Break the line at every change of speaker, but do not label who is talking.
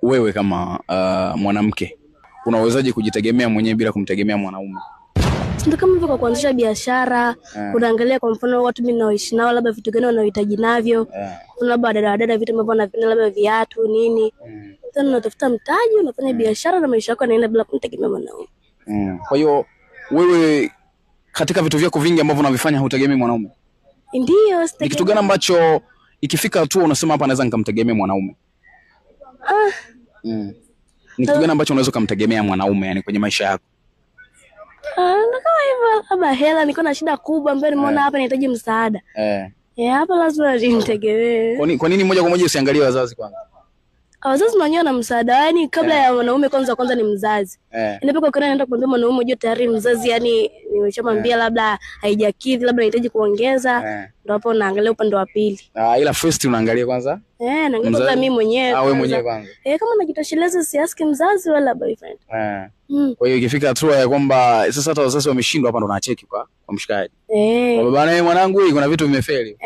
wewe kama mwanamke unawezaje kujitegemea mwenyewe bila kumtegemea mwanaume?
Ndio kama hivyo, kwa kuanzisha biashara, unaangalia kwa mfano watu mimi naoishi nao labda vitu gani wanaohitaji navyo. Labda dada vitu ambavyo wanapenda labda viatu nini. Tena unatafuta mtaji, unafanya biashara na maisha yako yanaenda bila kumtegemea mwanaume.
Kwa hiyo wewe katika vitu vyako vingi ambavyo unavifanya hutegemei mwanaume?
Ndio,
ni kitu gani ambacho ikifika tu unasema hapa naweza nikamtegemea mwanaume? Ni kitu gani ambacho unaweza kumtegemea mwanaume yani kwenye maisha yako?
Ndio kama hivyo, labda hela, niko na shida kubwa ambayo nimeona hapa nahitaji msaada. Hapa lazima nitegemee.
Kwa nini moja kwa moja usiangalie wazazi kwanza?
Wazazi wenyewe na msaada, yani kabla ya mwanaume kwanza ni mzazi. Inapokuwa ukiona naenda kumwambia mwanaume unajua tayari mzazi, yani nimeshamwambia labda haijakidhi, labda nahitaji kuongeza, ndio hapo unaangalia upande wa pili.
Ila first unaangalia kwanza?
Naangalia kwanza mimi mwenyewe.
Wewe mwenyewe kwanza.
Kama najitosheleza siaski mzazi wala boyfriend.
Kwa hiyo ikifika hatua ya kwamba sasa hata wazazi wameshindwa, hapa ndo unacheki kwa mshikaji. Baba bana, mwanangu kuna vitu vimefeli.